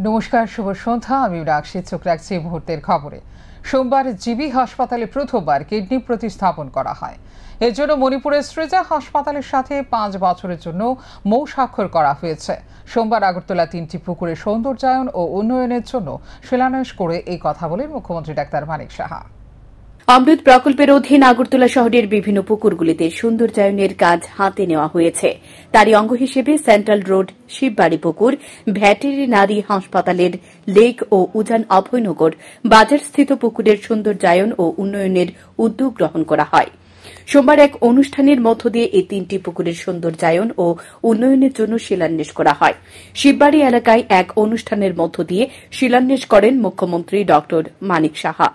নমস্কার, শুভ সন্ধ্যা। আমি রাখছি, চোখ রাখছি মুহূর্তের খবরে। সোমবার জিবি হাসপাতালে প্রথমবার কিডনি প্রতিস্থাপন করা হয়। এর জন্য মণিপুরের সৃজা হাসপাতালের সাথে 5 বছরের জন্য মৌ স্বাক্ষর করা হয়েছে। সোমবার আগরতলা 3টি পুকুরের সৌন্দর্যায়ন ও উন্নয়নের জন্য শিলান্যাস করে এই কথা বলেন মুখ্যমন্ত্রী ডাক্তার মানিক সাহা। অমৃত প্রকল্পের অধীন আগরতলা শহরের বিভিন্ন পুকুরগুলিতে সৌন্দর্যায়নের কাজ হাতে নেওয়া হয়েছে। তারই অঙ্গ হিসেবে সেন্ট্রাল রোড শিববাড়ি পুকুর, ভেটেরিনারি হাসপাতালের লেক ও উজান অভয়নগর বাজারস্থিত পুকুরের সৌন্দর্যায়ন ও উন্নয়নের উদ্যোগ গ্রহণ করা হয়। সোমবার এক অনুষ্ঠানের মধ্য দিয়ে এই 3টি পুকুরের সৌন্দর্যায়ন ও উন্নয়নের জন্য শিলান্যাস করা হয়। শিববাড়ি এলাকায় এক অনুষ্ঠানের মধ্য দিয়ে শিলান্যাস করেন মুখ্যমন্ত্রী ড মানিক সাহা।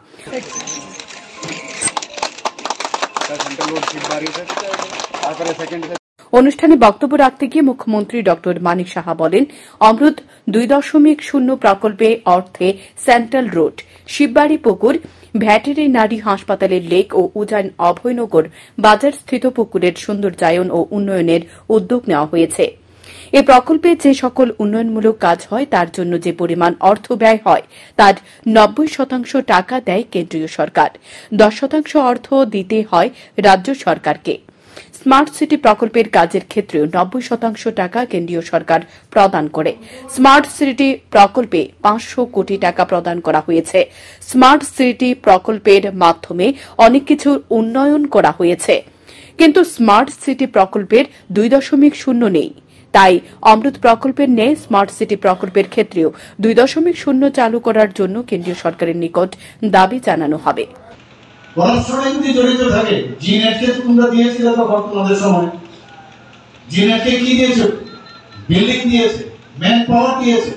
অনুষ্ঠানে বক্তব্য রাখতে গিয়ে মুখ্যমন্ত্রী ড মানিক সাহা বলেন, অমৃত 2.0 প্রকল্পে অর্থে সেন্ট্রাল রোড শিববাড়ি পুকুর, ভেটেরিনারি হাসপাতালের লেক ও উজান অভয়নগর বাজারস্থিত পুকুরের সৌন্দর্যায়ন ও উন্নয়নের উদ্যোগ নেওয়া হয়েছে। এই প্রকল্পে যে সকল উন্নয়নমূলক কাজ হয় তার জন্য যে পরিমাণ অর্থ ব্যয় হয় তার 90% টাকা দেয় কেন্দ্রীয় সরকার, 10% অর্থ দিতে হয় রাজ্য সরকারকে। স্মার্ট সিটি প্রকল্পের কাজের ক্ষেত্রেও 90% টাকা কেন্দ্রীয় সরকার প্রদান করে। স্মার্ট সিটি প্রকল্পে 500 কোটি টাকা প্রদান করা হয়েছে। স্মার্ট সিটি প্রকল্পের মাধ্যমে অনেক কিছুর উন্নয়ন করা হয়েছে, কিন্তু স্মার্ট সিটি প্রকল্পের 2.0 নেই। তাই অমৃত প্রকল্পের ন্যায় স্মার্ট সিটি প্রকল্পের ক্ষেত্রেও 2.0 চালু করার জন্য কেন্দ্রীয় সরকারের নিকট দাবি জানানো হবে। করাপশনে যদি জড়িত থাকে, জিনেটকে তোমরা দিয়েছিলে তখন তোমাদের সময়, জিনেটকে কি দিয়েছে? বিল্ডিং দিয়েছে, ম্যান পাওয়ার দিয়েছে,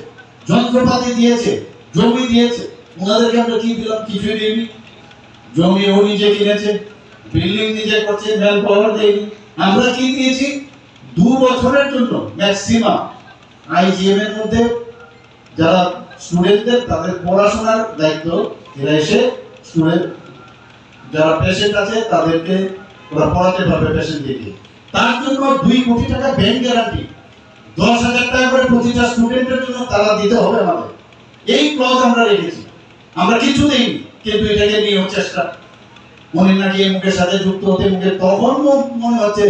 যন্ত্রপাতি দিয়েছে, জমি দিয়েছে। ওনাদেরকে আমরা কি দিলাম? কিছুই দিইনি। জমি ও নিজে কিনেছে, বিল্ডিং নিজে করছে, ম্যান পাওয়ার দেয়নি। আমরা কি দিয়েছি? 2 বছরের জন্য ম্যাক্সিমাম আইজিএম এর মধ্যে যারা স্টুডেন্টদের তাদের পড়াশোনার দায়িত্ব, এরা এসে স্টুডেন্ট যারা পেশেন্ট আছে তাদেরকে ওরা পড়াতে পারবে পেশেন্টদেরকে। তার জন্য 2 কোটি টাকা ব্যাংক গ্যারান্টি, 10,000 টাকা করে প্রতিটা স্টুডেন্টের জন্য তারা দিতে হবে আমাদের। এই ক্লজ আমরা রেখেছি, আমরা কিছু দেইনি, কিন্তু এটাকে নিয়ে চেষ্টা। মনে নাকি এই মুখের সাথে যুক্ত হতে মুখে তখন মনে হচ্ছে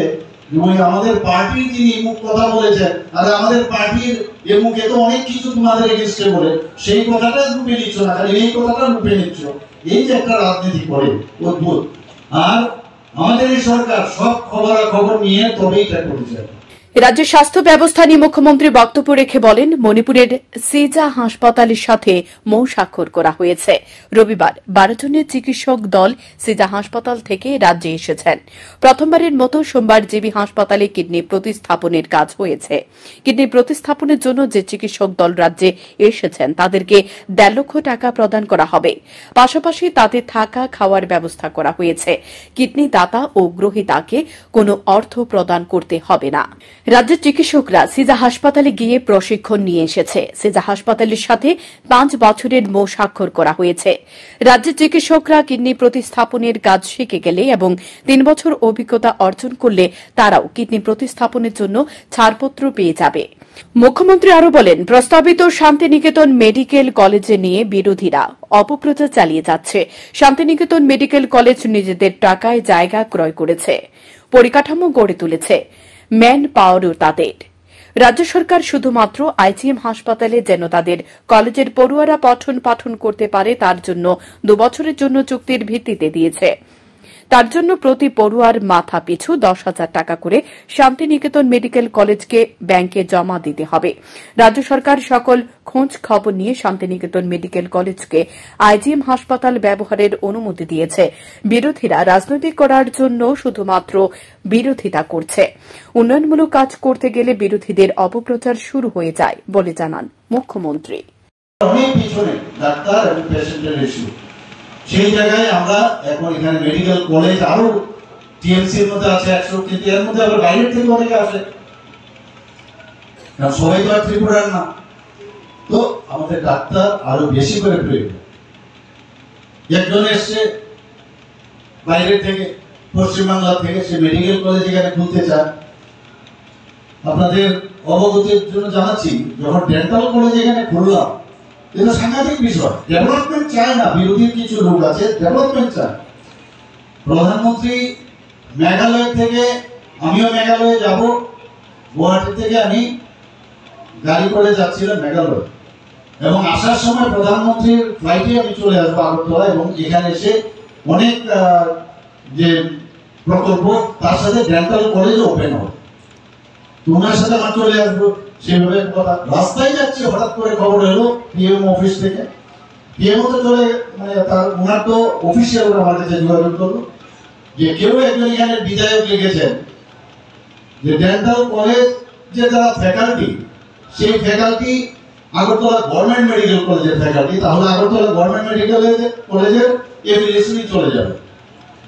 আমাদের পার্টির যিনি মুখ কথা বলেছেন, আর আমাদের পার্টির এ মুখে তো অনেক কিছু তোমাদের এগেইনস্টে বলে, সেই কথাটা রূপে নিচ্ছ না, খালি এই কথাটা রূপে নিচ্ছ। এই যে একটা রাজনীতি করে অদ্ভুত। আর আমাদের এই সরকার সব খবর নিয়ে তবেই এটা করেছে। রাজ্যের স্বাস্থ্য ব্যবস্থা নিয়ে মুখ্যমন্ত্রী বক্তব্য রেখে বলেন, মণিপুরের সিজা হাসপাতালের সাথে মৌ স্বাক্ষর করা হয়েছে। রবিবার 12 জনের চিকিৎসক দল সিজা হাসপাতাল থেকে রাজ্যে এসেছেন। প্রথমবারের মতো সোমবার জিবি হাসপাতালে কিডনি প্রতিস্থাপনের কাজ হয়েছে। কিডনি প্রতিস্থাপনের জন্য যে চিকিৎসক দল রাজ্যে এসেছেন তাদেরকে 1.5 লক্ষ টাকা প্রদান করা হবে। পাশাপাশি তাদের থাকা খাওয়ার ব্যবস্থা করা হয়েছে। কিডনি দাতা ও গ্রহীতাকে কোনো অর্থ প্রদান করতে হবে না। রাজ্যের চিকিৎসকরা সিজা হাসপাতালে গিয়ে প্রশিক্ষণ নিয়ে এসেছে। সিজা হাসপাতালের সাথে 5 বছরের মৌ স্বাক্ষর করা হয়েছে। রাজ্যের চিকিৎসকরা কিডনি প্রতিস্থাপনের কাজ শিখে গেলে এবং 3 বছর অভিজ্ঞতা অর্জন করলে তারাও কিডনি প্রতিস্থাপনের জন্য ছাড়পত্র পেয়ে যাবে। মুখ্যমন্ত্রী আরও বলেন, প্রস্তাবিত শান্তিনিকেতন মেডিকেল কলেজে নিয়ে বিরোধীরা অপপ্রচার চালিয়ে যাচ্ছে। শান্তিনিকেতন মেডিকেল কলেজ নিজেদের টাকায় জায়গা ক্রয় করেছে, পরিকাঠামো গড়ে তুলেছে, ম্যান পাওয়ারও তাদের। রাজ্য সরকার শুধুমাত্র আইজিএম হাসপাতালে যেন তাদের কলেজের পড়ুয়ারা পঠন পাঠন করতে পারে তার জন্য 2 বছরের জন্য চুক্তির ভিত্তিতে দিয়েছে। তার জন্য প্রতি পড়ুয়ার মাথা পিছু 10,000 টাকা করে শান্তিনিকেতন মেডিকেল কলেজকে ব্যাংকে জমা দিতে হবে। রাজ্য সরকার সকল খোঁজ খবর নিয়ে শান্তিনিকেতন মেডিকেল কলেজকে আইজিএম হাসপাতাল ব্যবহারের অনুমতি দিয়েছে। বিরোধীরা রাজনৈতিক করার জন্য শুধুমাত্র বিরোধিতা করছে। উন্নয়নমূলক কাজ করতে গেলে বিরোধীদের অপপ্রচার শুরু হয়ে যায় বলে জানান মুখ্যমন্ত্রী। সেই জায়গায় আমরা এখন এখানে মেডিকেল কলেজ আরো টিএমসির মধ্যে আছে 100, কিন্তু এর মধ্যে আবার বাইরের থেকে অনেকে আসে, সবাই তো আর ত্রিপুরার না। তো আমাদের ডাক্তার আরো বেশি করে প্রয়োজন। একজন এসছে বাইরের থেকে, পশ্চিমবাংলা থেকে, সে মেডিকেল কলেজ এখানে খুলতে চায়। আপনাদের অবগতির জন্য জানাচ্ছি, যখন ডেন্টাল কলেজ এখানে খুললাম এটা সাংঘাতিক বিষয়। ডেভেলপমেন্ট চায় না, বিরোধীর কিছু লোক আছে ডেভেলপমেন্ট চায়। প্রধানমন্ত্রী মেঘালয় থেকে, আমিও মেঘালয়ে যাব, গুয়াহাটি থেকে আমি গাড়ি করে যাচ্ছিলাম মেঘালয়, এবং আসার সময় প্রধানমন্ত্রীর ফ্লাইটে আমি চলে আসবো আগরতলা, এবং এখানে এসে অনেক যে প্রকল্প তার সাথে ডেন্টাল কলেজ ওপেন হবে, তোমার সাথে আমার চলে আসবো সেভাবে কথা। রাস্তায় যাচ্ছে, হঠাৎ করে খবর এলো পিএম অফিস থেকে, পিএমও তো চলে, মানে তার ওনার তো অফিসিয়াল আমার কাছে যোগাযোগ করলো যে কেউ একজন এখানে বিধায়ক লিখেছেন যে ডেন্টাল কলেজ যে যারা ফ্যাকাল্টি, সেই ফ্যাকাল্টি আগরতলা গভর্নমেন্ট মেডিকেল কলেজের ফ্যাকাল্টি, তাহলে আগরতলা গভর্নমেন্ট মেডিকেল কলেজের এফিলিয়েশনই চলে যাবে।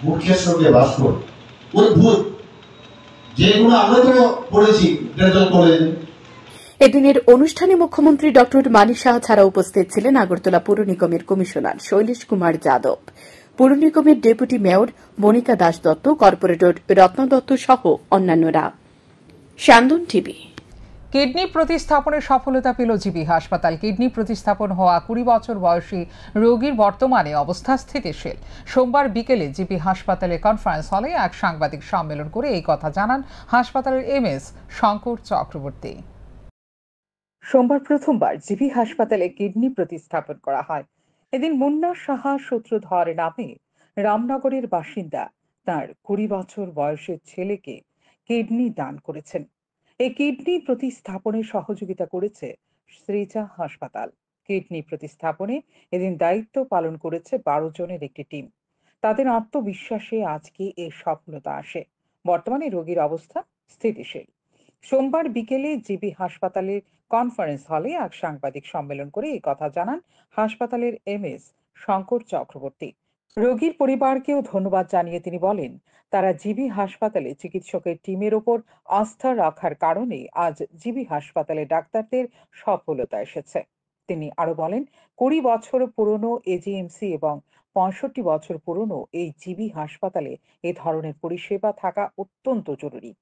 মুখ্যের সঙ্গে বাস করে ওই ভূত, যেগুলো আমরা তো পড়েছি ডেন্টাল কলেজে। এদিনের অনুষ্ঠানে মুখ্যমন্ত্রী ডক্টর মানিক সাহা ছাড়া উপস্থিত ছিলেন আগরতলা পুর নিগমের কমিশনার শৈলেশ কুমার যাদব, পুর নিগমের deputy mayor Monika Das Dutta, corporator Ratna Dutta সহ অন্যান্যরা। স্যান্দন টিভি। কিডনি প্রতিস্থাপনের সফলতা পেল জিবি হাসপাতাল। কিডনি প্রতিস্থাপন হওয়া 20 বছর বয়সী রোগীর বর্তমানে অবস্থা স্থিতিশীল। সোমবার বিকেলে জিবি হাসপাতালের কনফারেন্স হলে এক সাংবাদিক সম্মেলন করে এই কথা জানান হাসপাতালের এমএস শঙ্কর চক্রবর্তী। সোমবার প্রথমবার জিবি হাসপাতালে কিডনি প্রতিস্থাপন করা হয়। এদিন মুন্না সাহা সূত্রধর নামে রামনগরের বাসিন্দা তার 20 বছর বয়সের ছেলেকে কিডনি দান করেছেন। এই কিডনি প্রতিস্থাপনে সহযোগিতা করেছে শ্রীজা হাসপাতাল। কিডনি প্রতিস্থাপনে এদিন দায়িত্ব পালন করেছে 12 জনের একটি টিম। তাদের আত্মবিশ্বাসে আজকে এই সফলতা আসে। বর্তমানে রোগীর অবস্থা স্থিতিশীল। সোমবার বিকেলে জিবি হাসপাতালের কনফারেন্স হলে এক সাংবাদিক সম্মেলন করে এই কথা জানান হাসপাতালের এমএস শঙ্কর চক্রবর্তী। রোগীর পরিবারকেও ধন্যবাদ জানিয়ে তিনি বলেন, তারা জিবি হাসপাতালে চিকিৎসকের টিমের ওপর আস্থা রাখার কারণে আজ জিবি হাসপাতালে ডাক্তারদের সফলতা এসেছে। তিনি আরো বলেন, 20 বছর পুরনো এজিএমসি এবং 65 বছর পুরনো এই জিবি হাসপাতালে এ ধরনের পরিষেবা থাকা অত্যন্ত জরুরি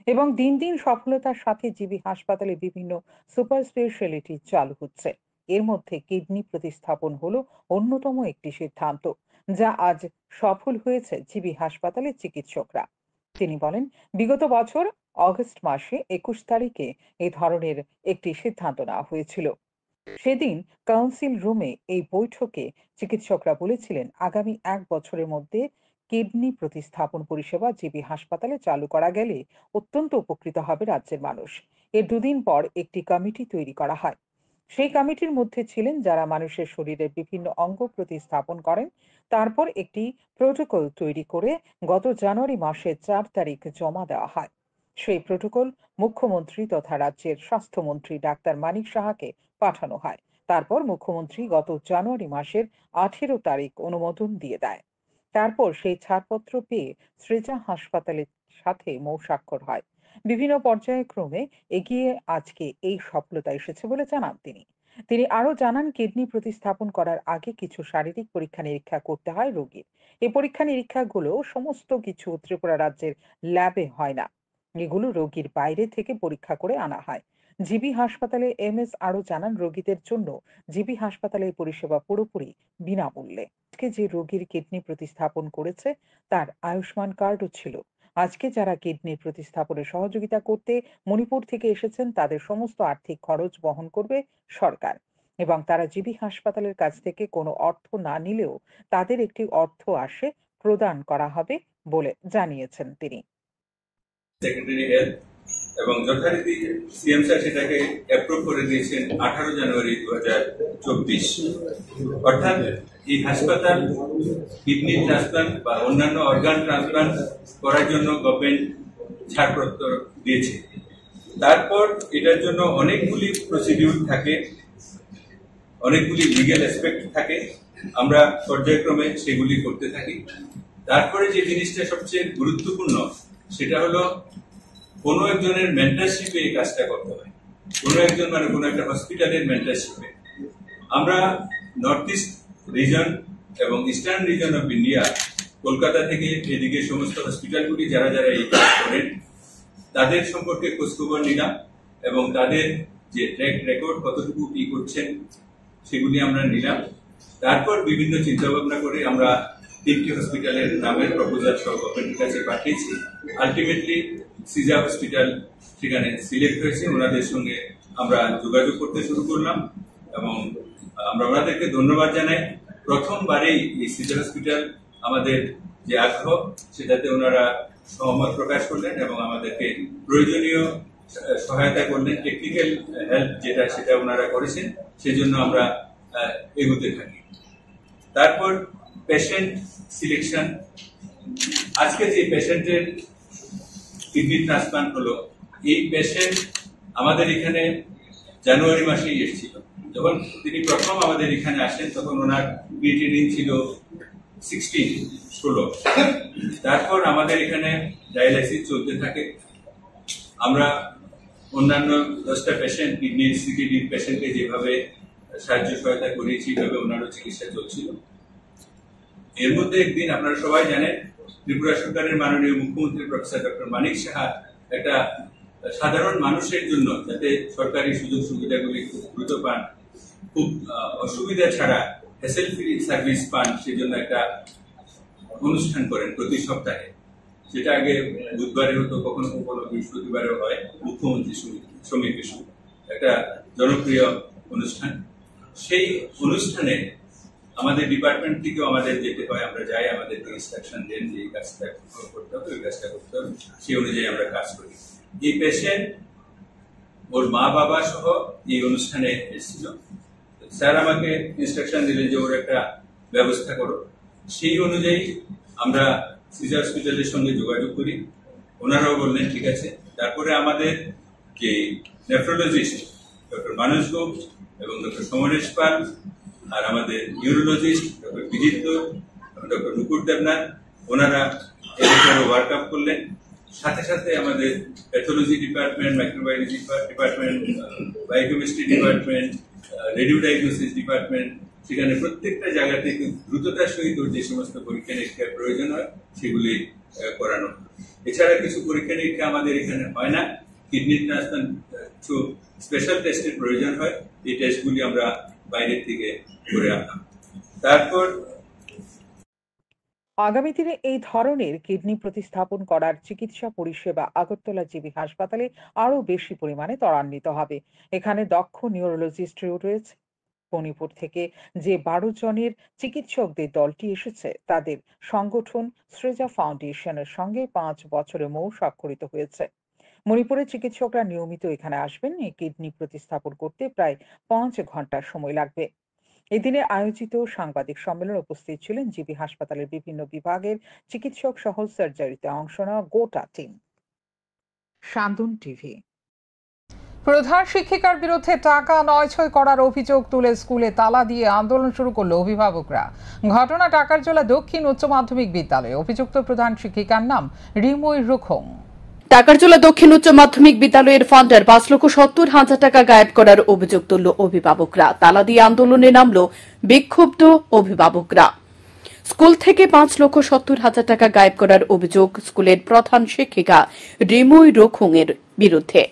এবং দিন দিন সফলতার সাথে জিবি হাসপাতালে বিভিন্ন সুপার স্পেশালিটি চালু হচ্ছে। এর মধ্যে কিডনি প্রতিস্থাপন হলো অন্যতম একটি সিদ্ধান্ত, যা আজ সফল হয়েছে জিবি হাসপাতালের চিকিৎসকরা। তিনি বলেন, বিগত বছর অগস্ট মাসে 21 তারিখে এই ধরনের একটি সিদ্ধান্ত নেওয়া হয়েছিল। সেদিন কাউন্সিল রুমে এই বৈঠকে চিকিৎসকরা বলেছিলেন, আগামী 1 বছরের মধ্যে কিডনি প্রতিস্থাপন পরিষেবা জিবি হাসপাতালে চালু করা গেলে অত্যন্ত উপকৃত হবে রাজ্যের মানুষ। এর 2 দিন পর একটি কমিটি তৈরি করা হয়। সেই কমিটির মধ্যে ছিলেন যারা মানুষের শরীরের বিভিন্ন অঙ্গ প্রতিস্থাপন করেন। তারপর একটি প্রোটোকল তৈরি করে গত জানুয়ারি মাসের 4 তারিখ জমা দেওয়া হয়। সেই প্রোটোকল মুখ্যমন্ত্রী তথা রাজ্যের স্বাস্থ্যমন্ত্রী ডাক্তার মানিক সাহাকে পাঠানো হয়। তারপর মুখ্যমন্ত্রী গত জানুয়ারি মাসের 18 তারিখ অনুমোদন দিয়ে দেয়। তারপর সেই ছাড়পত্র পেয়ে শ্রীজা হাসপাতালের সাথে মৌস্বাক্ষর হয়। বিভিন্ন পর্যায়ক্রমে এগিয়ে আজকে এই সফলতা এসেছে বলে জানান তিনি। তিনি আরো জানান, কিডনি প্রতিস্থাপন করার আগে কিছু শারীরিক পরীক্ষা নিরীক্ষা করতে হয় রোগীর। এই পরীক্ষা নিরীক্ষাগুলো সমস্ত কিছু ত্রিপুরা রাজ্যের ল্যাবে হয় না, এগুলো রোগীর বাইরে থেকে পরীক্ষা করে আনা হয়। জিবি হাসপাতালে এমএস আরো জানান, রোগীদের জন্য জিবি হাসপাতালের পরিষেবা পুরোপুরি বিনামূল্যে। আজকে যে রোগীর কিডনি প্রতিস্থাপন করেছে তার আয়ুষ্মান কার্ডও ছিল। আজকে যারা কিডনি প্রতিস্থাপনে সহযোগিতা করতে মণিপুর থেকে এসেছেন তাদের সমস্ত আর্থিক খরচ বহন করবে সরকার এবং তারা জিবি হাসপাতালের কাছ থেকে কোনো অর্থ না নিলেও তাদের একটি অর্থ আসে প্রদান করা হবে বলে জানিয়েছেন তিনি। সেক্রেটারি হেলথ এবং যথারীতি সিএম স্যার সেটাকে অ্যাপ্রুভ করে দিয়েছেন 18 জানুয়ারি 2024। অর্থাৎ এই হাসপাতাল কিডনি ট্রান্সপ্লান্ট বা অন্যান্য অর্গান ট্রান্সপ্লান্ট করার জন্য গভর্নমেন্ট ছাড়পত্র দিয়েছে। তারপর এটার জন্য অনেকগুলি প্রসিডিউর থাকে, অনেকগুলি লিগ্যাল অ্যাসপেক্ট থাকে, আমরা পর্যায়ক্রমে সেগুলি করতে থাকি। তারপরে যে জিনিসটা সবচেয়ে গুরুত্বপূর্ণ সেটা হলো কোনো একজনের মেন্টরশিপে এই কাজটা করতে হয়, কোনো একজন মানে কোনো একটা হসপিটালের মেন্টরশিপে। আমরা নর্থ ইস্ট রিজন এবং eastern reason of India, Kolkata থেকে এদিকে সমস্ত হসপিটালগুলি যারা যারা এই কাজ করেন তাদের সম্পর্কে খোঁজখবর নিলাম এবং তাদের যে ট্র্যাক রেকর্ড কতটুকু কি করছেন সেগুলি আমরা নিলাম। তারপর বিভিন্ন চিন্তা ভাবনা করে আমরা 3টি হসপিটালের নামের প্রপোজাল সহ গভর্নমেন্টের কাছে পাঠিয়েছি। আলটিমেটলি সিজা হসপিটাল সেখানে সিলেক্ট হয়েছে। ওনাদের সঙ্গে আমরা যোগাযোগ করতে শুরু করলাম এবং আমরা ওনাদেরকে ধন্যবাদ জানাই। প্রথমবারেই এই সিজা হসপিটাল আমাদের যে আগ্রহ সেটাতে ওনারা সহমত প্রকাশ করলেন এবং আমাদেরকে প্রয়োজনীয় সহায়তা করলেন। টেকনিক্যাল হেল্প যেটা সেটা ওনারা করেছেন, সেজন্য আমরা এগোতে থাকি। তারপর পেশেন্ট সিলেকশন। আজকে যে পেশেন্টের কিডনি ট্রান্সপ্লান্ট হলো, এই পেশেন্ট আমাদের এখানে জানুয়ারি মাসেই এসেছিল। যখন তিনি প্রথম আমাদের এখানে আসেন তখন ওনার ক্রিয়েটিনিন ছিল 16। তারপর আমাদের এখানে ডায়ালাইসিস চলতে থাকে। আমরা অন্যান্য 10টা পেশেন্ট, কিডনি সিকিডির পেশেন্টকে যেভাবে সাহায্য সহায়তা করিয়েছি, এইভাবে ওনারও চিকিৎসা চলছিল। এর মধ্যে একদিন আপনারা সবাই জানেন, ত্রিপুরা সরকারের মাননীয় মুখ্যমন্ত্রী প্রফেসর ডক্টর মানিক সাহা একটা সাধারণ মানুষের জন্য যাতে সরকারি সুযোগ সুবিধাগুলি খুব দ্রুত পান, খুব অসুবিধা ছাড়া হ্যাসেল ফ্রি সার্ভিস পান, সেজন্য একটা অনুষ্ঠান করেন প্রতি সপ্তাহে। যেটা আগে বুধবারে হতো, কখনো কখনো বৃহস্পতিবারেও হয়, মুখ্যমন্ত্রী সমিতি একটা জনপ্রিয় অনুষ্ঠান। সেই অনুষ্ঠানে আমাদের ডিপার্টমেন্ট থেকেও আমাদের যেতে হয়, আমরা যাই, আমাদেরকে ইনস্ট্রাকশন দেন যে এই কাজটা করতে হবে, ওই কাজটা করতে হবে, সেই অনুযায়ী আমরা কাজ করি। এই পেশেন্ট ওর মা বাবা সহ এই অনুষ্ঠানে এসেছিল। স্যার আমাকে ইনস্ট্রাকশন দিলেন যে ওর একটা ব্যবস্থা করো। সেই অনুযায়ী আমরা সিজা হসপিটালের সঙ্গে যোগাযোগ করি, ওনারাও বললেন ঠিক আছে। তারপরে আমাদের যে নেফ্রোলজিস্ট ডক্টর মানস গোপ এবং ডক্টর সমরেশ পাল, আর আমাদের নিউরোলজিস্ট ডক্টর বিজিত ডক্টর নুপুর দেবনাথ, ওনারা এর ওয়ার্ক আপ করলেন। সাথে সাথে আমাদের pathology department, microbiology department, biochemistry department, radio diagnosis department, সেখানে প্রত্যেকটা জায়গা থেকে দ্রুততার সহিত যে সমস্ত পরীক্ষা নিরীক্ষার প্রয়োজন হয় সেগুলি করানো। এছাড়া কিছু পরীক্ষা নিরীক্ষা আমাদের এখানে হয় না। কিডনি ট্রান্সপ্লান্ট স্পেশাল টেস্টের প্রয়োজন হয়, এই টেস্টগুলি আমরা বাইরের থেকে করে আনলাম। তারপর আগামী দিনে এই ধরনের কিডনি প্রতিস্থাপন করার চিকিৎসা পরিষেবা আগরতলা জিবি হাসপাতালে আরো বেশি পরিমাণে ত্বরান্বিত হবে। এখানে দক্ষ নিউরোলজিস্টও রয়েছে। মণিপুর থেকে যে 12 জনের চিকিৎসকদের দলটি এসেছে, তাদের সংগঠন সৃজা ফাউন্ডেশনের সঙ্গে 5 বছরে মৌ স্বাক্ষরিত হয়েছে। মণিপুরের চিকিৎসকরা নিয়মিত এখানে আসবেন। এই কিডনি প্রতিস্থাপন করতে প্রায় 5 ঘন্টা সময় লাগবে। এদিনে আয়োজিত সাংবাদিক সম্মেলনে উপস্থিত ছিলেন জিবি হাসপাতালের বিভিন্ন বিভাগের চিকিৎসক সহ সার্জারিতে অংশ নেওয়া গোটা টিম। শান্তন টিভি। প্রধান শিক্ষিকার বিরুদ্ধে টাকা নয়ছয় করার অভিযোগ তুলে স্কুলে তালা দিয়ে আন্দোলন শুরু করল অভিভাবকরা। ঘটনা টাকারজোলা দক্ষিণ উচ্চ মাধ্যমিক বিদ্যালয়ে। অভিযুক্ত প্রধান শিক্ষিকার নাম রিমই রুখং। টাকারজোলা দক্ষিণ উচ্চ মাধ্যমিক বিদ্যালয়ের ফান্ডার 5,70,000 টাকা গায়েব করার অভিযোগ তুলল অভিভাবকরা। তালা দিয়ে আন্দোলনে নামল বিক্ষুব্ধ অভিভাবকরা। স্কুল থেকে 5,70,000 টাকা গায়েব করার অভিযোগ স্কুলের প্রধান শিক্ষিকা রিমই রুখং এর বিরুদ্ধে।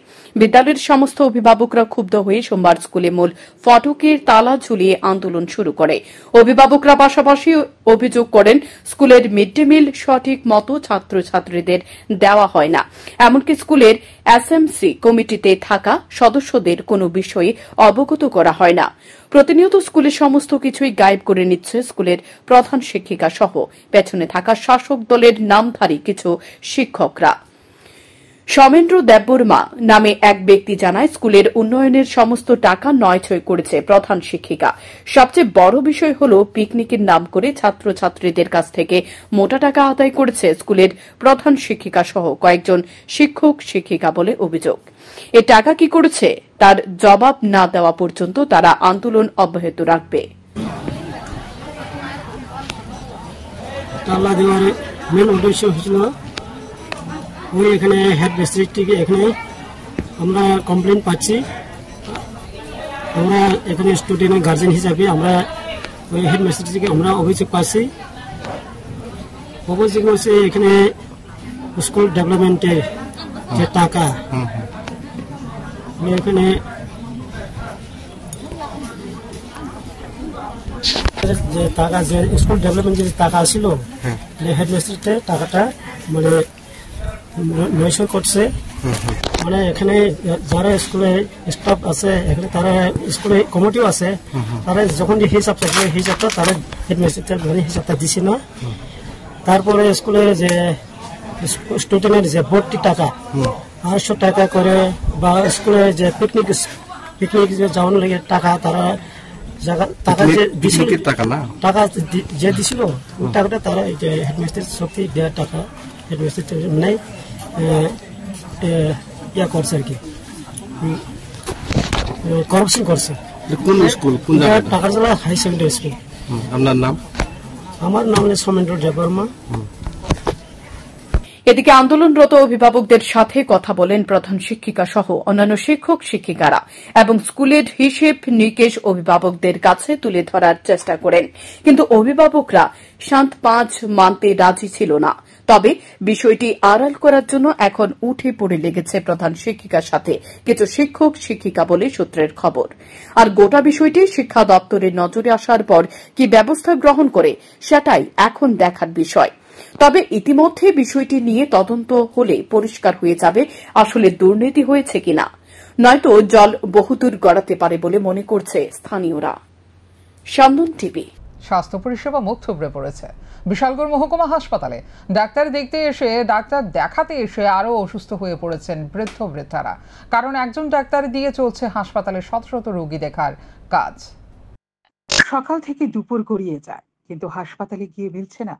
বিদ্যালয়ের সমস্ত অভিভাবকরা ক্ষুব্ধ হয়ে সোমবার স্কুলে মূল ফটকের তালা ঝুলিয়ে আন্দোলন শুরু করে। অভিভাবকরা পাশাপাশি অভিযোগ করেন স্কুলের মিড ডে মিল সঠিক মতো ছাত্রছাত্রীদের দেওয়া হয় না, এমনকি স্কুলের এসএমসি কমিটিতে থাকা সদস্যদের কোনো বিষয়ে অবগত করা হয় না। প্রতিনিয়ত স্কুলের সমস্ত কিছুই গায়েব করে নিচ্ছে স্কুলের প্রধান শিক্ষিকা সহ পেছনে থাকা শাসক দলের নামধারী কিছু শিক্ষকরা। সমেন্দ্র দেববর্মা নামে এক ব্যক্তি জানায়, স্কুলের উন্নয়নের সমস্ত টাকা নয়ছয় করেছে প্রধান শিক্ষিকা। সবচেয়ে বড় বিষয় হল পিকনিকের নাম করে ছাত্রছাত্রীদের কাছ থেকে মোটা টাকা আদায় করেছে স্কুলের প্রধান শিক্ষিকা সহ কয়েকজন শিক্ষক শিক্ষিকা বলে অভিযোগ। এ টাকা কি করেছে তার জবাব না দেওয়া পর্যন্ত তারা আন্দোলন অব্যাহত রাখবে। তালা দেওয়ার মেন উদ্দেশ্য হচ্ছিল ওই এখানে হেড মিস্ট্রি থেকে এখানে আমরা কমপ্লেন পাচ্ছি। আমরা এখানে স্টুডেন্টের গার্জেন হিসাবে আমরা ওই হেড মিস্ট্রি থেকে আমরা অভিযোগ পাচ্ছি। অভিযোগ হচ্ছে এখানে স্কুল ডেভেলপমেন্টের যে টাকা এখানে যে টাকা যে স্কুল ডেভেলপমেন্ট যে টাকা ছিল হেডমাস্টারতে টাকাটা মানে নয়শো করছে। মানে এখানে যারা স্কুলে স্টাফ আছে এখানে তারা স্কুলে কমিটিও আছে, তারা যখন যে হিসাব থাকবে হিসাবটা তারা হেডমাস্টার মানে হিসাবটা দিছে না। তারপরে স্কুলের যে স্টুডেন্টের যে ভর্তি টাকা 800 টাকা করে, বা স্কুলে যে পিকনিক যে যাওয়ানোর লাগে টাকা তারা টাকা যে দিছিল টাকা যে দিছিল ওই টাকাটা তারা এই যে হেডমাস্টার শক্তি দেওয়ার টাকা হেডমাস্টার নেই ইয়া করছে আর কি, করাপশন করছে। কোন স্কুল কোন জায়গা? Takarjala high secondary school. আপনার নাম? আমার নাম সৌমেন্দ্র দেববর্মা। এদিকে আন্দোলনরত অভিভাবকদের সাথে কথা বলেন প্রধান শিক্ষিকা সহ অন্যান্য শিক্ষক শিক্ষিকারা এবং স্কুলের হিসেব নিকেশ অভিভাবকদের কাছে তুলে ধরার চেষ্টা করেন, কিন্তু অভিভাবকরা শান্ত 5 মানতে রাজি ছিল না। তবে বিষয়টি আড়াল করার জন্য এখন উঠে পড়ে লেগেছে প্রধান শিক্ষিকার সাথে কিছু শিক্ষক শিক্ষিকা বলে সূত্রের খবর। আর গোটা বিষয়টি শিক্ষা দপ্তরের নজরে আসার পর কি ব্যবস্থা গ্রহণ করে সেটাই এখন দেখার বিষয়। তবে ইতিমধ্যে বিষয়টি নিয়ে তদন্ত হলে পরিষ্কার হয়ে যাবে আসলে দুর্নীতি হয়েছে কিনা, নয়তো জল বহুদূর গড়াতে পারে বলে মনে করছে স্থানীয়রা। সান্দন টিভি। স্বাস্থ্য পরিষেবা মুখ থুবড়ে পড়েছে বিশালগড় মহকুমা হাসপাতালে। ডাক্তার দেখাতে এসে আরো অসুস্থ হয়ে পড়েছেন বৃদ্ধ বৃদ্ধারা, কারণ একজন ডাক্তার দিয়ে চলছে হাসপাতালে শত শত রোগী দেখার কাজ। সকাল থেকে দুপুর গড়িয়ে যায়, কিন্তু হাসপাতালে গিয়ে মিলছে না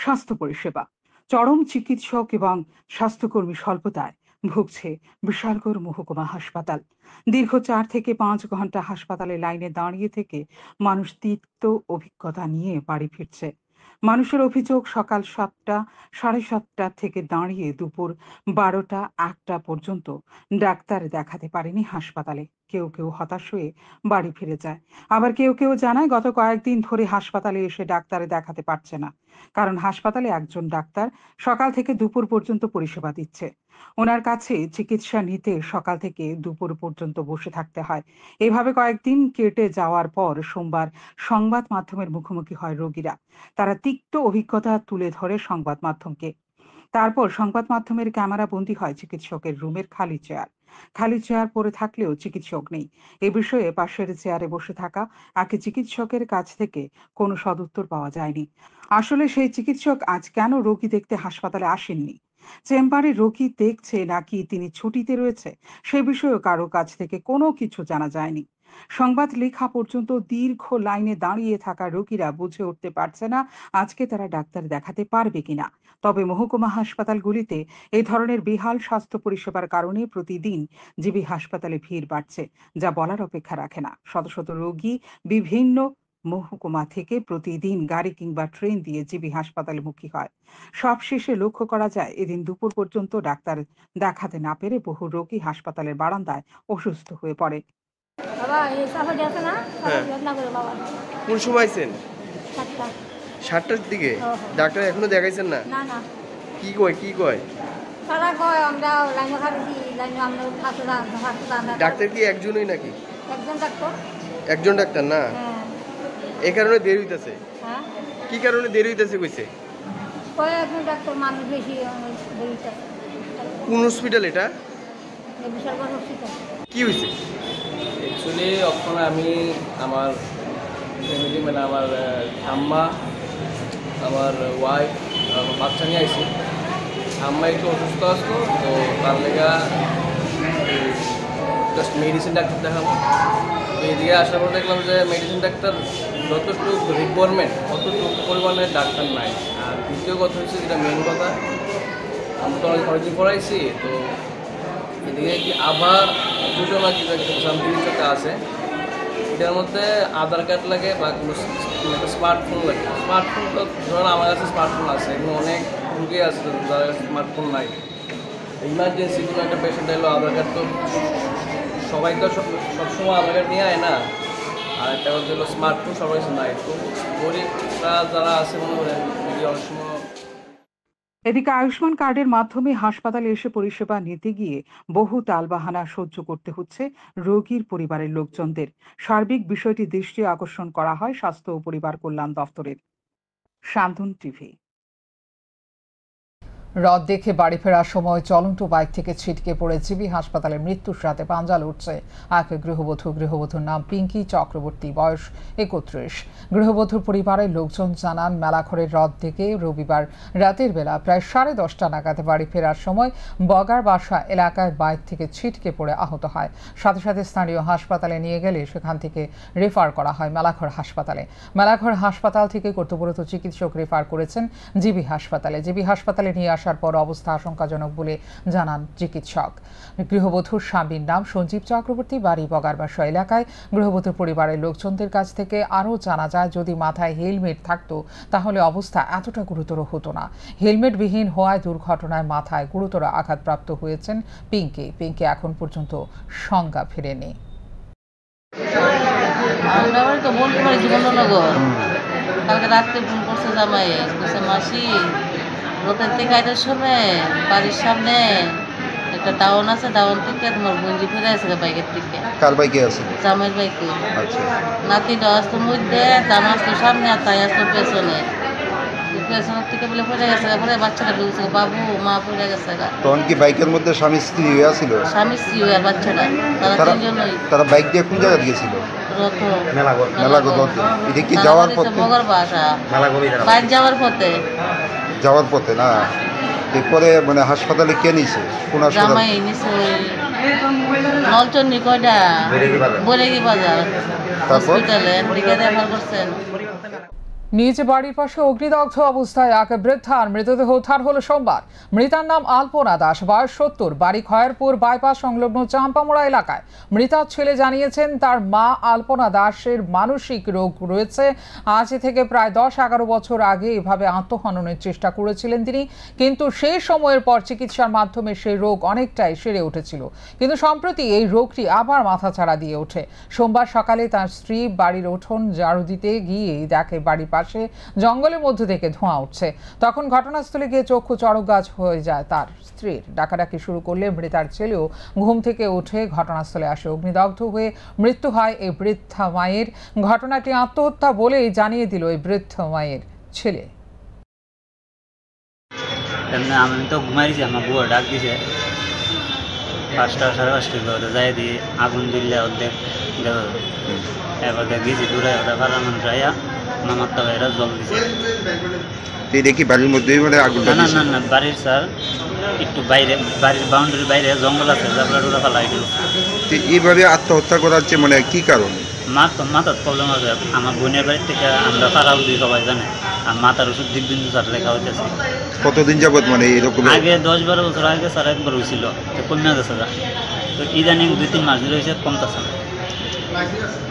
স্বাস্থ্য পরিষেবা। চরম চিকিৎসক এবং স্বাস্থ্যকর্মী স্বল্পতায় ভুগছে বিশালগড় মহকুমা হাসপাতাল। দীর্ঘ 4 থেকে 5 ঘন্টা হাসপাতালে লাইনে দাঁড়িয়ে থেকে মানুষ তিক্ত অভিজ্ঞতা নিয়ে বাড়ি ফিরছে। মানুষের অভিযোগ, সকাল 7টা, 7:30 থেকে দাঁড়িয়ে দুপুর 12টা 1টা পর্যন্ত ডাক্তার দেখাতে পারেনি হাসপাতালে। কেউ কেউ হতাশ হয়ে বাড়ি ফিরে যায়, আবার কেউ কেউ জানায় গত কয়েকদিন ধরে হাসপাতালে এসে ডাক্তার দেখাতে পারছে না, কারণ হাসপাতালে একজন ডাক্তার সকাল থেকে দুপুর পর্যন্ত পরিষেবা দিচ্ছে। ওনার কাছে চিকিৎসা নিতে সকাল থেকে দুপুর পর্যন্ত বসে থাকতে হয়। এভাবে কয়েকদিন কেটে যাওয়ার পর সোমবার সংবাদ মাধ্যমের মুখোমুখি হয় রোগীরা। তারা তিক্ত অভিজ্ঞতা তুলে ধরে সংবাদ মাধ্যমকে। তারপর সংবাদ মাধ্যমের ক্যামেরা বন্দী হয় চিকিৎসকের রুমের খালি চেয়ার পড়ে থাকলেও চিকিৎসক নেই। এ বিষয়ে পাশের চেয়ারে বসে থাকা এক চিকিৎসকের কাছ থেকে কোনো সদুত্তর পাওয়া যায়নি। আসলে সেই চিকিৎসক আজ কেন রোগী দেখতে হাসপাতালে আসেননি, চেম্বারে রোগী দেখছে নাকি তিনি ছুটিতে রয়েছে, সে বিষয়েও কারো কাছ থেকে কোনো কিছু জানা যায়নি। সংবাদ লেখা পর্যন্ত দীর্ঘ লাইনে দাঁড়িয়ে থাকা রোগীরা বুঝে উঠতে পারছে না আজকে তারা ডাক্তার দেখাতে পারবে কিনা। তবে মহকুমা হাসপাতালগুলিতে এই ধরনের বেহাল স্বাস্থ্য পরিষেবার কারণে প্রতিদিন জিবি হাসপাতালে ভিড় বাড়ছে, যা বলার অপেক্ষা রাখে না। শত শত রোগী বিভিন্ন মহকুমা থেকে প্রতিদিন গাড়ি কিংবা ট্রেন দিয়ে জিবি হাসপাতালে মুখী হয়। সবশেষে লক্ষ্য করা যায় এদিন দুপুর পর্যন্ত ডাক্তার দেখাতে না পেরে বহু রোগী হাসপাতালের বারান্দায় অসুস্থ হয়ে পড়ে। কোন সময় আইছেন? 7টার দিকে। ডাক্তার এখনো দেখাইছেন না? কি কয়? ডাক্তার কি একজনই নাকি? একজন ডাক্তার না, এই কারণে দেরি হইতেছে। কি কারণে দেরি হইতেছে কইছে? কোন হসপিটাল এটা? কি হয়েছে? অ্যাকচুয়ালি ওখানে আমি আমার ফ্যামিলি মানে আমার আম্মা, আমার ওয়াইফ, আমার বাচ্চা নিয়ে আইসি। আম্মা একটু অসুস্থ আসতো, তো তার লেগা জাস্ট মেডিসিন ডাক্তার দেখাবো। তো এদিকে আসার পর দেখলাম যে মেডিসিন ডাক্তার যতটুকু রিকোয়ারমেন্ট অতটুকু পরিমাণে ডাক্তার নাই। আর দ্বিতীয় কথা হচ্ছে যেটা মেন কথা, আমি তো অনেকদিন পড়াইছি, তো এদিকে কি আবার দুজনা সামথিং একটা আছে, এটার মধ্যে আধার কার্ড লাগে বা কোনো স্মার্টফোন লাগে। স্মার্টফোন তো ধরুন আমার কাছে স্মার্টফোন আছে, এগুলো অনেক রুগী আছে যাদের কাছে স্মার্টফোন নাই। ইমার্জেন্সি কোনো একটা পেশেন্ট এলো, আধার কার্ড তো সবাই তো সবসময় আধার কার্ড নিয়ে আয় না, আর একটা হচ্ছে স্মার্টফোন সবার কাছে নাই। তো গরিবরা যারা আছে মনে করেন অনেক সময় এদিকে আয়ুষ্মান কার্ডের মাধ্যমে হাসপাতালে এসে পরিষেবা নিতে গিয়ে বহু টালবাহানা সহ্য করতে হচ্ছে রোগীর পরিবারের লোকজনদের। সার্বিক বিষয়টি দৃষ্টি আকর্ষণ করা হয় স্বাস্থ্য ও পরিবার কল্যাণ দফতরের। শান্তন টিভি। রদ দেখে বাড়ি ফেরার সময় চলন্ত বাইক থেকে ছিটকে পড়ে জিবি হাসপাতালে মৃত্যুর সাথে পাঞ্জা লড়ছে এক গৃহবধূর নাম পিঙ্কি চক্রবর্তী, বয়স 31। গৃহবধূর পরিবারের লোকজন জানান, মেলাঘরের রদ দেখে রবিবার রাতের বেলা প্রায় 10:30 নাগাদ বাড়ি ফেরার সময় বগার বাসা এলাকায় বাইক থেকে ছিটকে পড়ে আহত হয়। সাথে সাথে স্থানীয় হাসপাতালে নিয়ে গেলে সেখান থেকে রেফার করা হয় মেলাঘর হাসপাতালে। মেলাঘর হাসপাতাল থেকে কর্তব্যরত চিকিৎসক রেফার করেছেন জিবি হাসপাতালে। জিবি হাসপাতালে নিয়ে আসার পর অবস্থা আশঙ্কাজনক বলে জানান চিকিৎসক। গৃহবধূর স্বামীর নাম সঞ্জীব চক্রবর্তী, বাড়ি বগারবাসা এলাকায়। গৃহবধূর পরিবারের লোকজনদের কাছ থেকে আরও জানা যায়, যদি মাথায় হেলমেট থাকতো তাহলে অবস্থা এতটা গুরুতর হতো না। হেলমেটবিহীন হওয়ায় দুর্ঘটনায় মাথায় গুরুতর আঘাতপ্রাপ্ত হয়েছেন পিঙ্কি। পিঙ্কি এখন পর্যন্ত সংজ্ঞা ফেরেনি। কালকে রাত্রে ফোন করছে জামাই, বলছে মাসি রোদের থেকে আইটার সময় বাড়ির সামনে একটা টাউন আছে, টাউন থেকে তোমার গঞ্জি ফিরে আছে বাইকের থেকে। কার বাইকে আছে? জামাইয়ের বাইকে। আচ্ছা। নাতিটা আসতো মধ্যে, জামা আসতো সামনে আর তাই আসতো পেছনে। পেছনের থেকে বলে পড়ে গেছে, পরে বাচ্চাটা বলছে বাবু মা পড়ে গেছে। তখন কি বাইকের মধ্যে স্বামী স্ত্রী ছিল? স্বামী স্ত্রী আর বাচ্চাটা, তারা তিনজনই। তারা বাইক দিয়ে কোন জায়গায় গিয়েছিল? মেলাঘর। এটা কি যাওয়ার পথে? বগার বাসা বাইক যাওয়ার পথে না? এরপরে মানে হাসপাতালে কে নিছে? কোন হাসপাতালে? নলচন্ডী কয়টা বৈরাগী বাজার হসপিটালে রেফার করছেন। নিজ বাড়ির পাশে অগ্নিদগ্ধ অবস্থায় এক বৃদ্ধার মৃতদেহ উদ্ধার হলো সোমবার। মৃতার নাম আলপনা দাস, বয়স 70, বাড়ি খয়েরপুর বাইপাস সংলগ্ন চাম্পামোড়া এলাকায়। মৃতার ছেলে জানিয়েছেন, তার মা আলপনা দাসের মানসিক রোগ রয়েছে। আজ থেকে প্রায় 10-11 বছর আগে এভাবে আত্মহননের চেষ্টা করেছিলেন তিনি, কিন্তু সেই সময়ের পর চিকিৎসার মাধ্যমে সেই রোগ অনেকটাই সেরে উঠেছিল। কিন্তু সম্প্রতি এই রোগটি আবার মাথাচাড়া দিয়ে ওঠে। সোমবার সকালে তার স্ত্রী বাড়ির উঠোন ঝাড়ু দিতে গিয়ে দেখে বাড়ির পাশে জঙ্গলের মধ্য থেকে ধোঁয়া উঠছে। তখন ঘটনাস্থলে গিয়ে চক্ষু চড়ক গাছ হয়ে যায় তার স্ত্রীর। ডাকাডাকি শুরু করলে মৃতার ছেলেও ঘুম থেকে উঠে ঘটনাস্থলে আসে। অগ্নিদগ্ধ হয়ে মৃত্যু হয় এই বৃদ্ধা মায়ের। ঘটনাটি আত্মহত্যা বলেই জানিয়ে দিল এই বৃদ্ধ মায়ের ছেলে। আমি তো ঘুমাইছি, আমার বুয়া ডাক দিছে 5টা 5:30 যাই দিয়ে আগুন দিলে অর্ধেক এবার গেছি দূরে ফারার মানুষ আয়া মামাত্তা ভাইরা জল দিছে। দেখি বাড়ির মধ্যেই মানে আগুন? না বাড়ির স্যার একটু বাইরে, বাড়ির বাউন্ডারির বাইরে জঙ্গল আছে, জাবলা ফেলাই দিল। এইভাবে আত্মহত্যা করার মানে কি কারণ? মাথার প্রবলেম আছে। আমার বোনের বাড়ির থেকে আমরা পাড়া উঠি সবাই জানে, আর মাথার ওষুধ দিকবিন্দু স্যার লেখা হইতেছে। কতদিন যাবত মানে এরকম? আগে 10-12 বছর আগে স্যার একবার হয়েছিল, তো কমে গেছে। তো ইদানিং 2-3 মাস ধরে হয়েছে, কমতেছে না।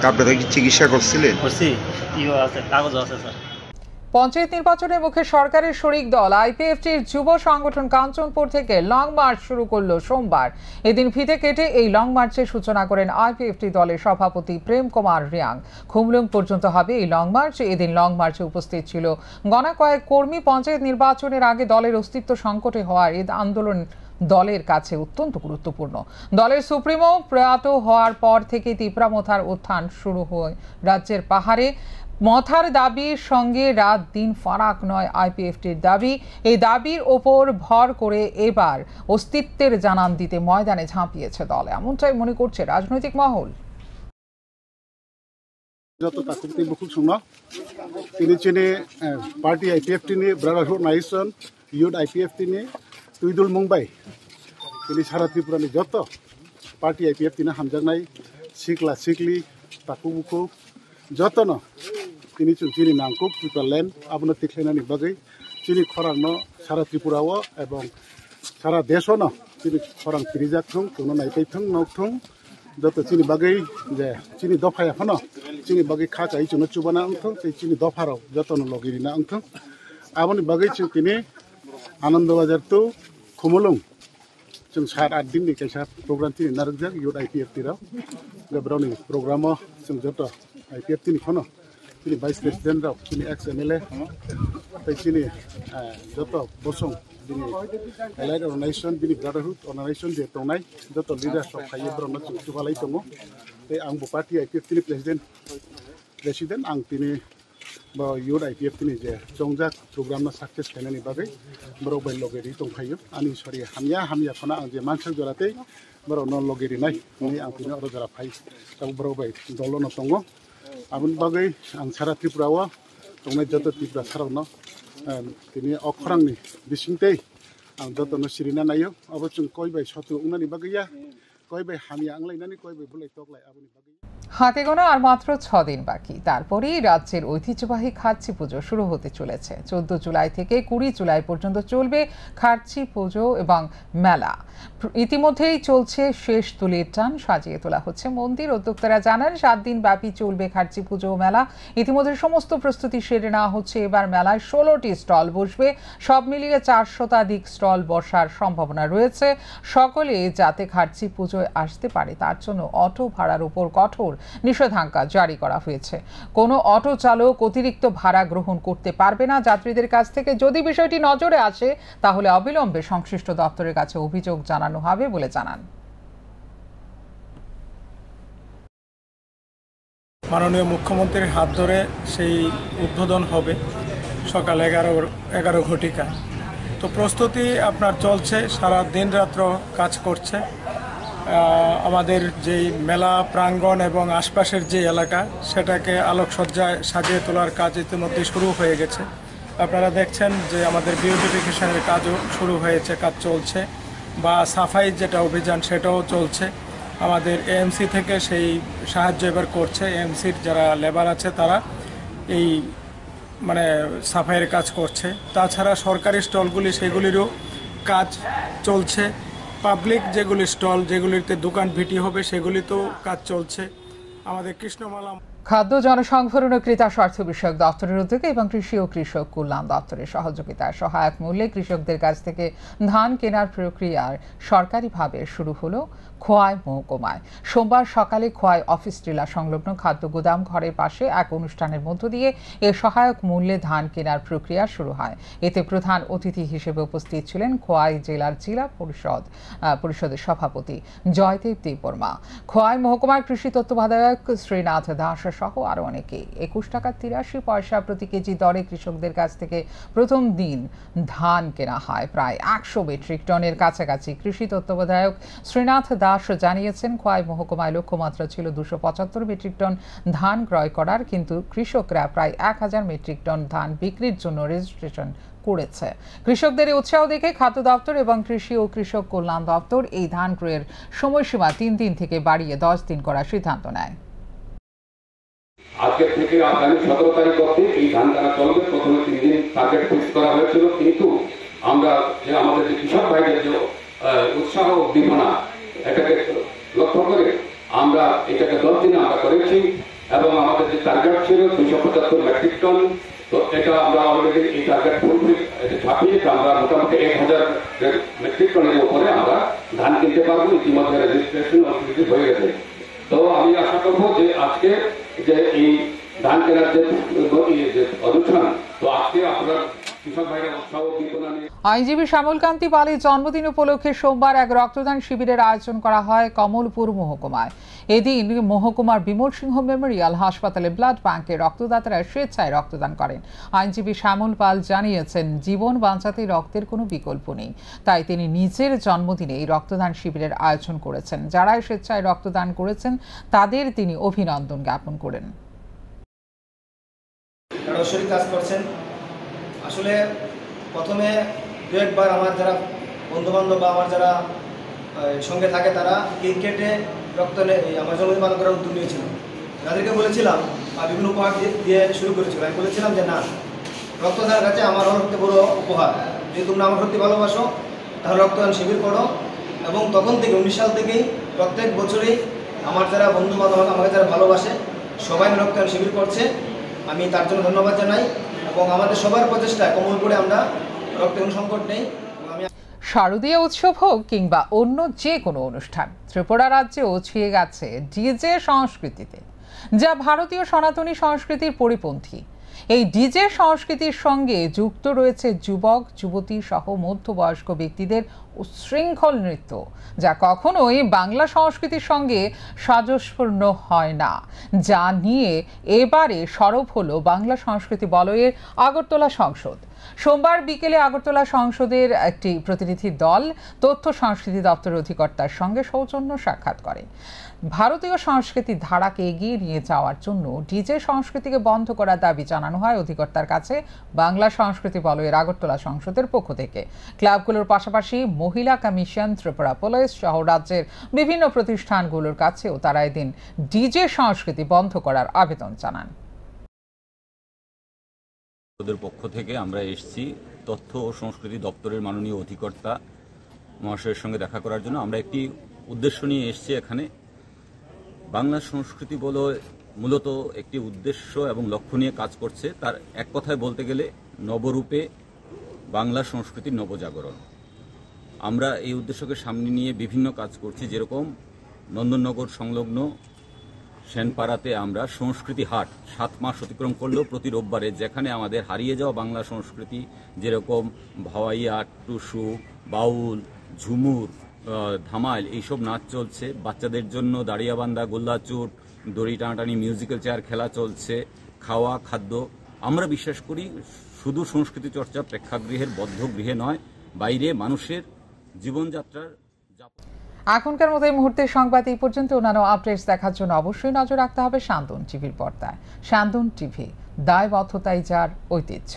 আপনারা কি চিকিৎসা করছিলেন? করছি, ইও আছে, কাগজ আছে স্যার। পঞ্চায়েত নির্বাচনের মুখে সরকারের শরিক দল আইপিএফটির যুব সংগঠন কাঞ্চনপুর থেকে লং মার্চ শুরু করলো সোমবার। এদিন ফিতে কেটে এই লং মার্চের সূচনা করেন আইপিএফটি দলের সভাপতি প্রেম কুমার রিয়াং। খুমলুং পর্যন্ত হবে এই লং মার্চ। এদিন লং মার্চে উপস্থিত ছিল গণনা কয়েক কর্মী। পঞ্চায়েত নির্বাচনের আগে দলের অস্তিত্ব সংকটে হওয়ার এই আন্দোলন দলের কাছে অত্যন্ত গুরুত্বপূর্ণ। দলের সুপ্রিমো প্রয়াত হওয়ার পর থেকে তিপ্রা মথার উত্থান শুরু হয় রাজ্যের পাহাড়ে। মথার দাবির সঙ্গে রাত দিন ফারাক নয় আইপিএফটির দাবি। এই দাবির ওপর ভর করে এবার অস্তিত্বের জানান দিতে ময়দানে ঝাঁপিয়েছে দল, এমনটাই মনে করছে রাজনৈতিক মহল। তিনি party IPFT brotherhood nation youth IPFT তুইদুল মুম্বাই তিনি সারা ত্রিপুরাनि যত পার্টি আইপিএফটি হামজাनाय सिख्ला सिख्ली ताकु बुकु जतन তিনি চিনি নাংকুক ত্রিপুরাল্যান্ড আপনার তিখলাইনানি বাগै চিনি খরাং সারা ত্রিপুরাও এবং সারা দেশও চিনি খরাং তিরিজাকথং কোনো নাইপাইথং নকথং যত চিনি বাগै যে চিনি দফা এখনো চিনি বাগै খাচাই চুনো চুবানা অংথং সেই চিনি দফারাও যতন লগিরিনা অংথং আপনি বাগै তিনি আনন্দবাজার তো খুমলুং जों 7-8 दिननि कैसा प्रग्राम तिनि नारकजाक इउथ आईपीएफटी राव गब्रावनि प्रग्रामाव जों जत आईपीएफटी नि खनो तिनि भाइस प्रेसिडेंट राव तिनि एक्स एमएलए तिनि जत बसं bini allied organization bini brotherhood organization je tongnai joto leaders of haye brono chubalai tongo te ang bu party IPF tini president ang tini ba youth IPF tini je jongjak program na success kanani bagai bro bai logeri tongkhayo ani sori hamya khona ang je mansak jorate bro non logeri nai ni ang tini oro jara phai tang bro bai dolono tongo abun bagai ang sara tripura wa tongnai joto tripura sarano tini okhrangni bisingtei ang joto no sirina nayo abo chung koi bai sotu unani bagaiya koi bai hamya anglainani koi bai bulai toklai abuni bagai হাতে গোনা আর মাত্র 6 দিন বাকি, তারপরেই রাজ্যের ঐতিহ্যবাহী খার্চি পুজো শুরু হতে চলেছে। 14 জুলাই থেকে 20 জুলাই পর্যন্ত চলবে খার্চি পুজো এবং মেলা। ইতিমধ্যেই চলছে শেষ তুলির টান, সাজিয়ে তোলা হচ্ছে মন্দির। উদ্যোক্তারা জানান 7 দিন ব্যাপী চলবে খার্চি পুজো ও মেলা। ইতিমধ্যে সমস্ত প্রস্তুতি সেরে নেওয়া হচ্ছে। এবার মেলায় 16টি স্টল বসবে। সব মিলিয়ে 400 স্টল বসার সম্ভাবনা রয়েছে। সকলে যাতে খার্চি পুজোয় আসতে পারে তার জন্য অটো ভাড়ার উপর কঠোর নিষেধাজ্ঞা জারি করা হয়েছে। কোনো অটো চালক অতিরিক্ত ভাড়া গ্রহণ করতে পারবে না। যাত্রীদের কাছ থেকে যদি বিষয়টি নজরে আসে তাহলে অবিলম্বে সংশ্লিষ্ট দপ্তরের কাছে অভিযোগ জানানো হবে বলে জানান। মাননীয় মুখ্যমন্ত্রীর হাত ধরে সেই উদ্বোধন হবে সকাল 11 ঘটিকায়। তো প্রস্তুতি আপনার চলছে, সারা দিন রাত্র কাজ করছে। আমাদের যেই মেলা প্রাঙ্গণ এবং আশপাশের যে এলাকা সেটাকে আলোকসজ্জায় সাজিয়ে তোলার কাজ ইতিমধ্যে শুরু হয়ে গেছে। আপনারা দেখছেন যে আমাদের বিউটিফিকেশনের কাজও শুরু হয়েছে, কাজ চলছে, বা সাফাই যেটা অভিযান সেটাও চলছে। আমাদের এএমসি থেকে সেই সাহায্য এবার করছে। এএমসির যারা লেবার আছে তারা এই সাফাইয়ের কাজ করছে। তাছাড়া সরকারি স্টলগুলি সেগুলিরও কাজ চলছে। পাবলিক যেগুলি স্টল, যেগুলিতে দোকান ভিটি হবে সেগুলিতেও কাজ চলছে। আমাদের কৃষ্ণমালা খাদ্য জনসংভরণ ও ক্রেতা স্বার্থ বিষয়ক দপ্তরের উদ্যোগে এবং কৃষি ও কৃষক কল্যাণ দপ্তরের সহযোগিতায় সহায়ক মূল্যে কৃষকদের কাছ থেকে ধান কেনার প্রক্রিয়ার সরকারিভাবে শুরু হলো খোয়াই মহকুমায়। সোমবার সকালে খোয়াই অফিস টিলা সংলগ্ন খাদ্য গুদাম ঘরের পাশে এক অনুষ্ঠানের মধ্য দিয়ে এ সহায়ক মূল্যে ধান কেনার প্রক্রিয়া শুরু হয়। এতে প্রধান অতিথি হিসেবে উপস্থিত ছিলেন খোয়াই জেলার জেলা পরিষদের সভাপতি জয়দেব দেববর্মা, খোয়াই মহকুমার কৃষি তত্ত্বাবধায়ক শ্রীনাথ দাস সহ আরো অনেকে। 21 টাকা 83 পয়সা প্রতি কেজি দরে কৃষকদের কাছ থেকে প্রথম দিন ধান কেনা হয় প্রায় 100 মেট্রিক টনের কাছাকাছি। কৃষি তত্ত্বাবধায়ক শ্রীনাথ দাস জানিয়েছেন, খোয়াই মহকুমায় লক্ষ্যমাত্রা ছিল 275 মেট্রিক টন ধান ক্রয় করার, কিন্তু কৃষকরা প্রায় 1000 মেট্রিক টন ধান বিক্রির জন্য রেজিস্ট্রেশন করেছে। কৃষকদের উৎসাহ দেখে খাদ্য দপ্তর এবং কৃষি ও কৃষক কল্যাণ দপ্তর এই ধান ক্রয়ের সময়সীমা 3 দিন থেকে বাড়িয়ে 10 দিন করার সিদ্ধান্ত নেয়। আজকের থেকে আগামী 17 তারিখ অবধি এই ধান কেনা চলবে। প্রথমে 3 দিন টার্গেট ফিক্স করা হয়েছিল, কিন্তু আমরা যে আমাদের যে কৃষক ভাইদের যে উৎসাহ উদ্দীপনা এটাকে লক্ষ্য করে আমরা এটাকে 10 দিনে আমরা করেছি এবং আমাদের যে টার্গেট ছিল 275 মেট্রিক টন, তো এটা আমরা অলরেডি এই টার্গেট ফুলফিল ছাপিয়ে আমরা মোটামুটি 1000 মেট্রিক টনের উপরে আমরা ধান কিনতে পারবো। ইতিমধ্যে রেজিস্ট্রেশন অলরেডি হয়ে গেছে। তো আমি আশা করবো যে আজকে যে এই ধান কেনার যে অনুষ্ঠান, তো আজকে আপনার কৃষক ভাইরা উৎসাহ উদ্দীপনা নিয়ে আইনজীবী শ্যামল কান্তি পালের জন্মদিন উপলক্ষে সোমবার এক রক্তদান শিবিরের আয়োজন করা হয় কমলপুর মহকুমায়। এদিন মহকুমার বিমল সিংহ মেমোরিয়াল হাসপাতালে ব্লাড ব্যাংকে রক্তদাতারা স্বেচ্ছায় রক্তদান করেন। আইনজীবী শ্যামল পাল জানিয়েছেন, জীবন বাঁচাতে রক্তের কোনো বিকল্প নেই, তাই তিনি নিজের জন্মদিনে এই রক্তদান শিবিরের আয়োজন করেছেন। যারা স্বেচ্ছায় রক্তদান করেছেন তাদের তিনি অভিনন্দন জ্ঞাপন করেন। কাজ করছেন। আসলে প্রথমে দু একবার আমার যারা বন্ধুবান্ধব বা আমার যারা সঙ্গে থাকে তারা কেক কেটে রক্ত আমার জন্মদিন পালন করার উদ্যোগ নিয়েছিল। তাদেরকে বলেছিলাম বিভিন্ন উপহার দিয়ে শুরু করেছিল। আমি বলেছিলাম যে না, রক্তদানের কাছে আমার সবচেয়ে বড় উপহার, যদি তোমরা আমার সত্যি ভালোবাসো তাহলে রক্তদান শিবির করো। এবং তখন থেকে 19 সাল থেকেই প্রত্যেক বছরেই আমার যারা বন্ধুবান্ধব আমাকে যারা ভালোবাসে সবাই রক্তদান শিবির করছে। আমি তার জন্য ধন্যবাদ জানাই এবং আমাদের সবার প্রচেষ্টায় কমলপুরে আমরা রক্তের সংকট নেই। শারদীয় উৎসব হোক কিংবা অন্য যে কোনো অনুষ্ঠান, ত্রিপুরা রাজ্যেও ছুঁয়ে গেছে ডিজে সংস্কৃতিতে, যা ভারতীয় সনাতনী সংস্কৃতির পরিপন্থী। এই ডিজে সংস্কৃতির সঙ্গে যুক্ত রয়েছে যুবক যুবতী সহ মধ্যবয়স্ক ব্যক্তিদের উচ্ছৃঙ্খল নৃত্য, যা কখনোই বাংলা সংস্কৃতির সঙ্গে সাজস্পূর্ণ হয় না, যা নিয়ে এবারে সরব হলো বাংলা সংস্কৃতি বলয়ের আগরতলা সংসদ। সোমবার বিকেলে আগরতলা সংসদের একটি প্রতিনিধি দল তথ্য সংস্কৃতি দপ্তরের অধিকর্তার সঙ্গে সৌজন্য সাক্ষাৎ করে। ভারতীয় সংস্কৃতির ধারাকে এগিয়ে নিয়ে যাওয়ার জন্য ডিজে সংস্কৃতিকে বন্ধ করার দাবি জানানো হয় অধিকর্তার কাছে বাংলা সংস্কৃতি বলয়ের আগরতলা সংসদের পক্ষ থেকে। ক্লাবগুলোর পাশাপাশি মহিলা কমিশন, ত্রিপুরা পুলিশ সহ রাজ্যের বিভিন্ন প্রতিষ্ঠানগুলোর কাছেও তারা এদিন ডিজে সংস্কৃতি বন্ধ করার আবেদন জানান। ওদের পক্ষ থেকে আমরা এসেছি তথ্য ও সংস্কৃতি দপ্তরের মাননীয় অধিকর্তা মহাশয়ের সঙ্গে দেখা করার জন্য। আমরা একটি উদ্দেশ্য নিয়ে এসেছি এখানে। বাংলা সংস্কৃতি বলয় মূলত একটি উদ্দেশ্য এবং লক্ষ্য নিয়ে কাজ করছে। তার এক কথায় বলতে গেলে নবরূপে বাংলা সংস্কৃতির নবজাগরণ। আমরা এই উদ্দেশ্যকে সামনে নিয়ে বিভিন্ন কাজ করছি, যেরকম নন্দননগর সংলগ্ন সেনপাড়াতে আমরা সংস্কৃতি হাট 7 মাস অতিক্রম করলেও প্রতি রোববারে, যেখানে আমাদের হারিয়ে যাওয়া বাংলা সংস্কৃতি যেরকম ভাওয়াইয়া, টুসু, বাউল, ঝুমুর, ধামাইল এইসব নাচ চলছে। বাচ্চাদের জন্য দাঁড়িয়াবান্ধা, গোল্লাচুট, দড়ি টানাটানি, মিউজিক্যাল চেয়ার খেলা চলছে। খাওয়া, খাদ্য, আমরা বিশ্বাস করি শুধু সংস্কৃতি চর্চা প্রেক্ষাগৃহের বদ্ধ গৃহে নয়, বাইরে মানুষের জীবনযাত্রার। এখনকার মতো এই মুহূর্তের সংবাদ এই পর্যন্ত। অন্যান্য আপডেটস দেখার জন্য অবশ্যই নজর রাখতে হবে শান্তন টিভির পর্দায়। শান্তন টিভি, দায়বদ্ধতাই যার ঐতিহ্য।